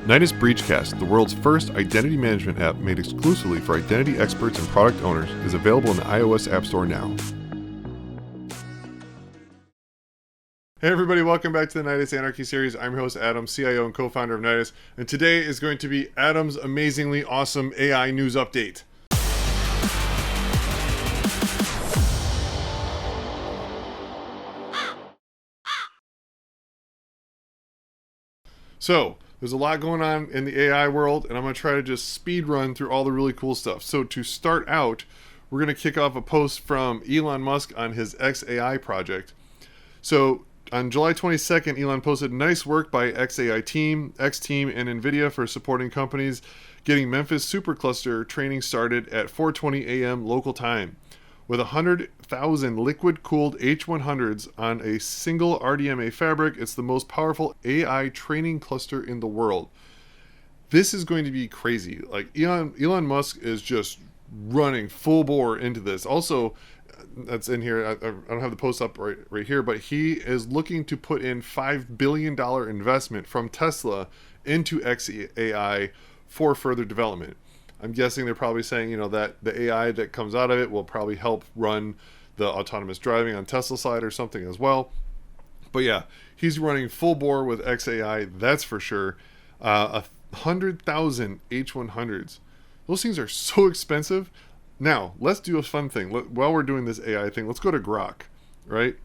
Nidus Breachcast, the world's first identity management app made exclusively for identity experts and product owners, is available in the iOS App Store now. Hey everybody, welcome back to the Nidus Anarchy series. I'm your host Adam, CIO and co-founder of Nidus, and today is going to be Adam's amazingly awesome AI news update. So, there's a lot going on in the AI world, and I'm going to try to just speed run through all the really cool stuff. So to start out, we're going to kick off a post from Elon Musk on his XAI project. So on July 22nd, Elon posted, "Nice work by XAI team, X team, and NVIDIA for supporting companies getting Memphis supercluster training started at 4:20 a.m. local time. With 100,000 liquid-cooled H100s on a single RDMA fabric, it's the most powerful AI training cluster in the world." This is going to be crazy. Like Elon Musk is just running full bore into this. Also, that's in here. I don't have the post up right here, but he is looking to put in $5 billion investment from Tesla into XAI for further development. I'm guessing they're probably saying, that the AI that comes out of it will probably help run the autonomous driving on Tesla side or something as well. But yeah, he's running full bore with XAI, that's for sure. 100,000 H100s. Those things are so expensive. Now, let's do a fun thing. While we're doing this AI thing, let's go to Grok, right?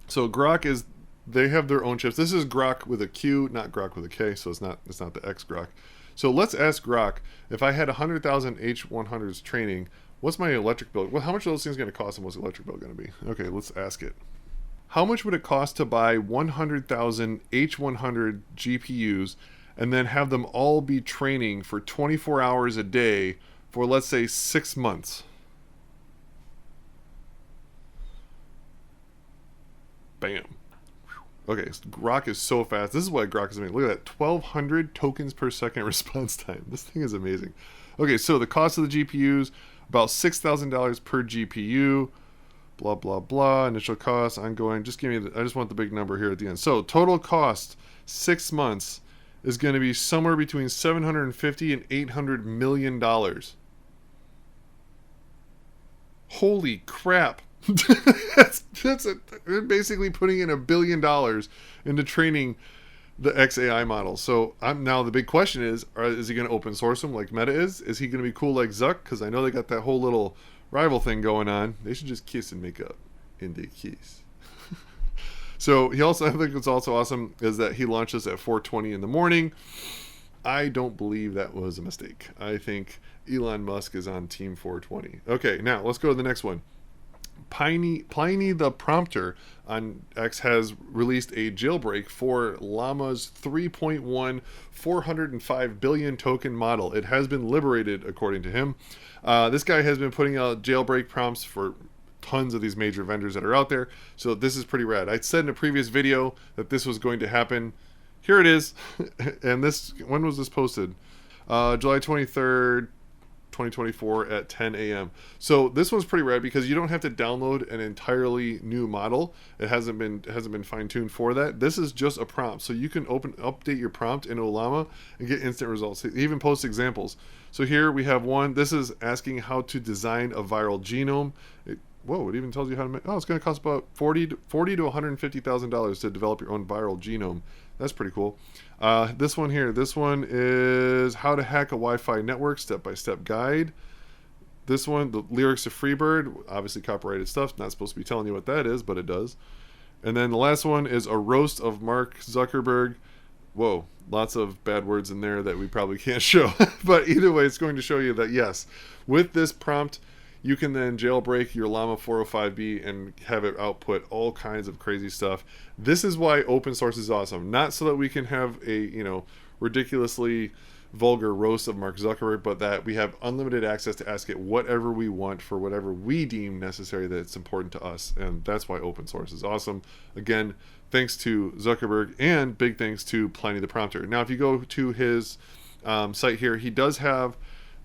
So Grok they have their own chips. This is Grok with a Q, not Grok with a K, so it's not the X Grok. So let's ask Grok, if I had 100,000 H100s training, what's my electric bill? Well, how much are those things going to cost and what's the electric bill going to be? Okay, let's ask it. How much would it cost to buy 100,000 H100 GPUs and then have them all be training for 24 hours a day for, let's say, 6 months? Bam. Okay, so Grok is so fast. This is why Grok is amazing. Look at that, 1,200 tokens per second response time. This thing is amazing. Okay, so the cost of the GPUs, about $6,000 per GPU. Blah, blah, blah. Initial cost, ongoing. Just give me, I just want the big number here at the end. So total cost, 6 months, is going to be somewhere between $750 and $800 million. Holy crap. They're basically putting in $1 billion into training the XAI model. So now the big question is he going to open source them like Meta is? Is he going to be cool like Zuck? Because I know they got that whole little rival thing going on. They should just kiss and make up in the kiss. So I think what's also awesome is that he launched this at 4:20 in the morning. I don't believe that was a mistake. I think Elon Musk is on team 420. Okay, now let's go to the next one. Pliny the Prompter on X has released a jailbreak for Llama's 3.1 405 billion token model. It has been liberated, according to him. This guy has been putting out jailbreak prompts for tons of these major vendors that are out there, so this is pretty rad. I said in a previous video that this was going to happen. Here it is. And when was this posted? July 23rd 2024 at 10 a.m. So this one's pretty rad because you don't have to download an entirely new model. It hasn't been fine-tuned for that. This is just a prompt, so you can update your prompt in Llama and get instant results. It even posts examples. So here we have one. This is asking how to design a viral genome. It even tells you how to make. Oh, it's going to cost about $40 to $150,000 to develop your own viral genome. That's pretty cool. This one here. This one is how to hack a Wi-Fi network step-by-step guide. This one, the lyrics of Freebird, obviously copyrighted stuff. Not supposed to be telling you what that is, but it does. And then the last one is a roast of Mark Zuckerberg. Whoa, lots of bad words in there that we probably can't show. But either way, it's going to show you that yes, with this prompt, you can then jailbreak your Llama 405B and have it output all kinds of crazy stuff. This is why open source is awesome. Not so that we can have a, ridiculously vulgar roast of Mark Zuckerberg, but that we have unlimited access to ask it whatever we want for whatever we deem necessary that it's important to us. And that's why open source is awesome. Again, thanks to Zuckerberg and big thanks to Pliny the Prompter. Now, if you go to his site here, he does have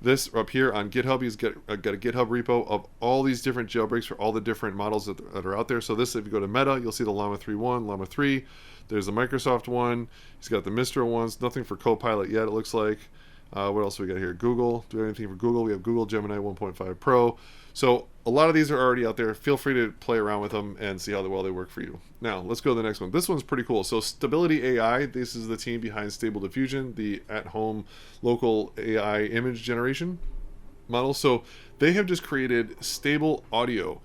this up here on GitHub. He's got a GitHub repo of all these different jailbreaks for all the different models that are out there. So this, if you go to Meta, you'll see the Llama 3.1, Llama 3. There's the Microsoft one. He's got the Mistral ones. Nothing for Copilot yet, it looks like. What else do we got here? Google. Do we have anything for Google? We have Google Gemini 1.5 Pro. So a lot of these are already out there. Feel free to play around with them and see how well they work for you. Now, let's go to the next one. This one's pretty cool. So Stability AI, this is the team behind Stable Diffusion, the at-home local AI image generation model. So they have just created stable audio.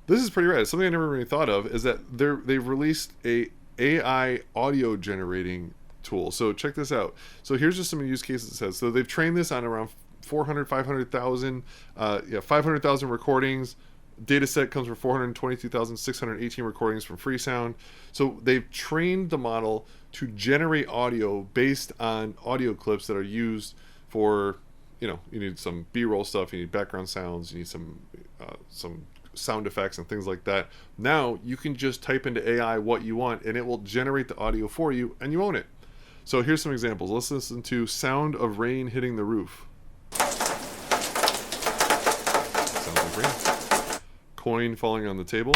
This is pretty rad. Something I never really thought of is that they've released a AI audio generating tool. So check this out. So here's just some use cases it says. So they've trained this on around 500,000 recordings. Data set comes from 422,618 recordings from Freesound. So they've trained the model to generate audio based on audio clips that are used for, you need some B-roll stuff, you need background sounds, you need some sound effects and things like that. Now you can just type into AI what you want and it will generate the audio for you and you own it. So here's some examples. Let's listen to sound of rain hitting the roof. Sounds like rain. Coin falling on the table.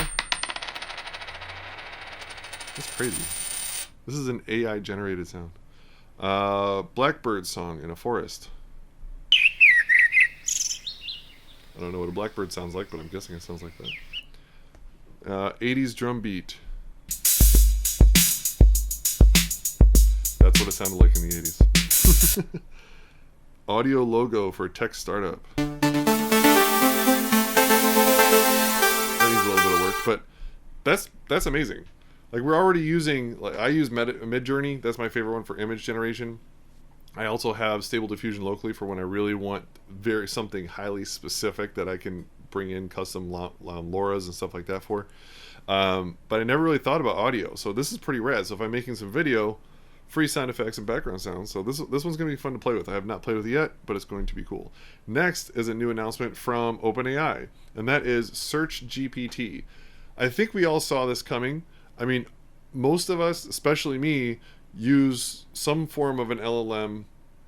That's crazy. This is an AI generated sound. Blackbird song in a forest. I don't know what a blackbird sounds like, but I'm guessing it sounds like that. 80s drum beat. That's what it sounded like in the 80s. Audio logo for tech startup. That needs a little bit of work, but that's amazing. Like we're already using, like I use Midjourney. That's my favorite one for image generation. I also have Stable Diffusion locally for when I really want something highly specific that I can bring in custom LoRa's and stuff like that for. But I never really thought about audio, so this is pretty rad. So if I'm making some video, free sound effects and background sounds. So this one's going to be fun to play with. I have not played with it yet, but it's going to be cool. Next is a new announcement from OpenAI, and that is SearchGPT. I think we all saw this coming. I mean, most of us, especially me, use some form of an LLM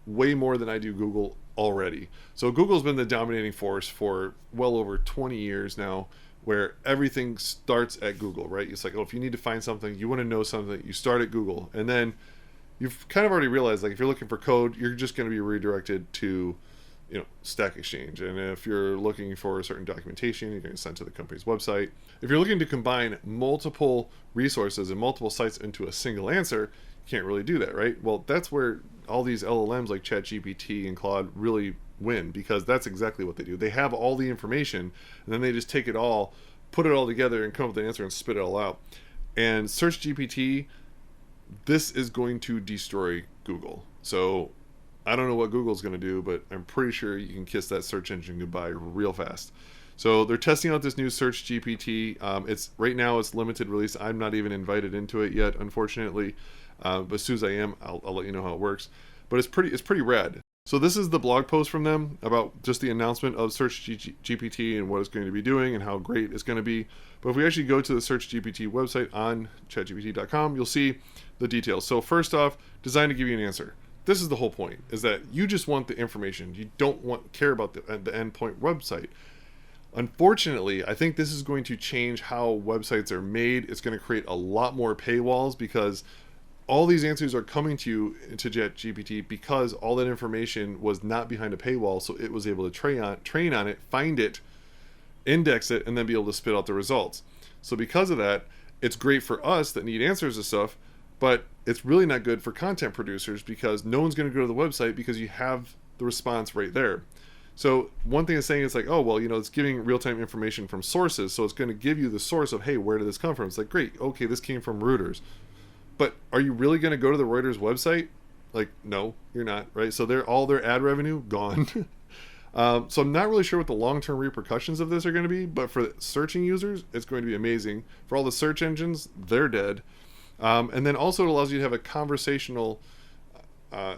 way more than I do Google already. So Google's been the dominating force for well over 20 years now, where everything starts at Google, right? It's like, if you need to find something, you want to know something, you start at Google. And then you've kind of already realized, like, if you're looking for code, you're just going to be redirected to, Stack Exchange. And if you're looking for a certain documentation, you're going to send to the company's website. If you're looking to combine multiple resources and multiple sites into a single answer, you can't really do that, right? Well, that's where all these LLMs like ChatGPT and Claude really win, because that's exactly what they do. They have all the information, and then they just take it all, put it all together, and come up with an answer and spit it all out. And SearchGPT, this is going to destroy Google. So I don't know what Google's going to do, but I'm pretty sure you can kiss that search engine goodbye real fast. So they're testing out this new SearchGPT. It's right now it's limited release. I'm not even invited into it yet, unfortunately. But as soon as I am, I'll let you know how it works. But it's pretty rad. So this is the blog post from them about just the announcement of SearchGPT and what it's going to be doing and how great it's going to be. But if we actually go to the SearchGPT website on chatgpt.com, you'll see the details. So first off, designed to give you an answer. This is the whole point, is that you just want the information. You don't care about the endpoint website. Unfortunately, I think this is going to change how websites are made. It's going to create a lot more paywalls, because all these answers are coming to you into ChatGPT because all that information was not behind a paywall, so it was able to train on it, find it, index it, and then be able to spit out the results. So because of that, it's great for us that need answers to stuff, but it's really not good for content producers, because no one's going to go to the website because you have the response right there. So one thing is saying, it's like, oh, well, it's giving real-time information from sources, so it's going to give you the source of, hey, where did this come from? It's like, great, okay, this came from Reuters. But are you really going to go to the Reuters website? Like, no, you're not, right? So all their ad revenue gone. So I'm not really sure what the long-term repercussions of this are going to be, but for searching users, it's going to be amazing. For all the search engines, they're dead. And then also it allows you to have a conversational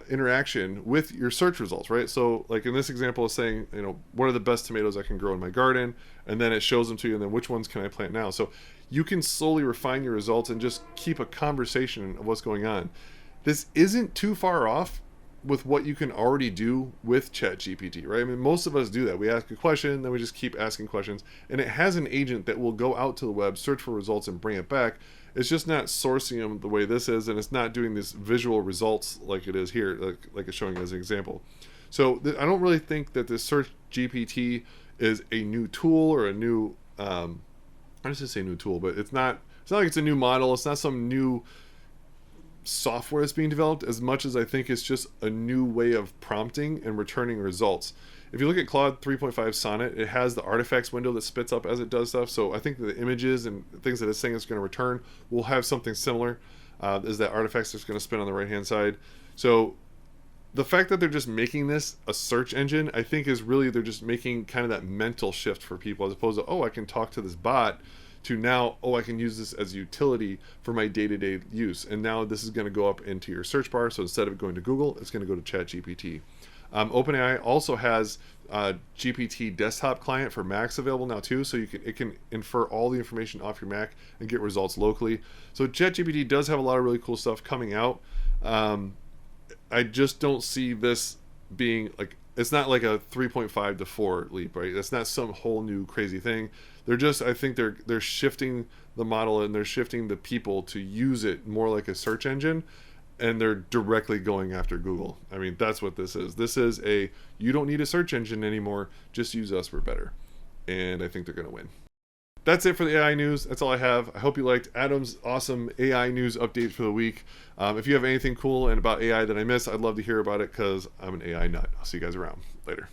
interaction with your search results, right? So like in this example, it's saying, what are the best tomatoes I can grow in my garden? And then it shows them to you, and then which ones can I plant now? So you can slowly refine your results and just keep a conversation of what's going on. This isn't too far off with what you can already do with ChatGPT, right? I mean, most of us do that. We ask a question, then we just keep asking questions, and it has an agent that will go out to the web, search for results, and bring it back. It's just not sourcing them the way this is, and it's not doing these visual results like it is here, like it's showing as an example. So I don't really think that this SearchGPT is a new tool or a new, I just say new tool, but it's not like it's a new model. It's not some new software that's being developed, as much as I think it's just a new way of prompting and returning results. If you look at Claude 3.5 Sonnet, it has the artifacts window that spits up as it does stuff. So I think that the images and things that it's saying it's going to return will have something similar, is that artifacts that's going to spin on the right hand side. So the fact that they're just making this a search engine, I think is really, they're just making kind of that mental shift for people, as opposed to, oh, I can talk to this bot, to now, oh, I can use this as utility for my day-to-day use. And now this is going to go up into your search bar. So instead of going to Google, it's going to go to ChatGPT. OpenAI also has GPT desktop client for Macs available now too, so it can infer all the information off your Mac and get results locally. So ChatGPT does have a lot of really cool stuff coming out. I just don't see this being like, it's not like a 3.5 to 4 leap, right? That's not some whole new crazy thing. I think they're shifting the model, and they're shifting the people to use it more like a search engine, and they're directly going after Google. I mean, that's what this is. This is you don't need a search engine anymore, just use us, we're better. And I think they're going to win. That's it for the AI news. That's all I have. I hope you liked Adam's awesome AI news update for the week. If you have anything cool and about AI that I missed, I'd love to hear about it, because I'm an AI nut. I'll see you guys around. Later.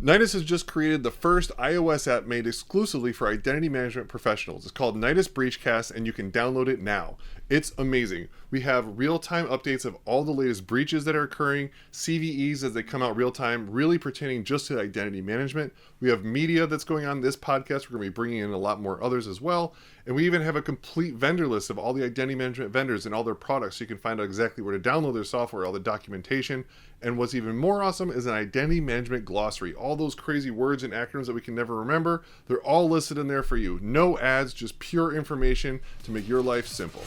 Nidus has just created the first iOS app made exclusively for identity management professionals. It's called Nidus Breachcast, and you can download it now. It's amazing. We have real-time updates of all the latest breaches that are occurring, CVEs as they come out real-time, really pertaining just to identity management. We have media that's going on in this podcast. We're going to be bringing in a lot more others as well. And we even have a complete vendor list of all the identity management vendors and all their products, so you can find out exactly where to download their software, all the documentation. And what's even more awesome is an identity management glossary. All those crazy words and acronyms that we can never remember, they're all listed in there for you. No ads, just pure information to make your life simple.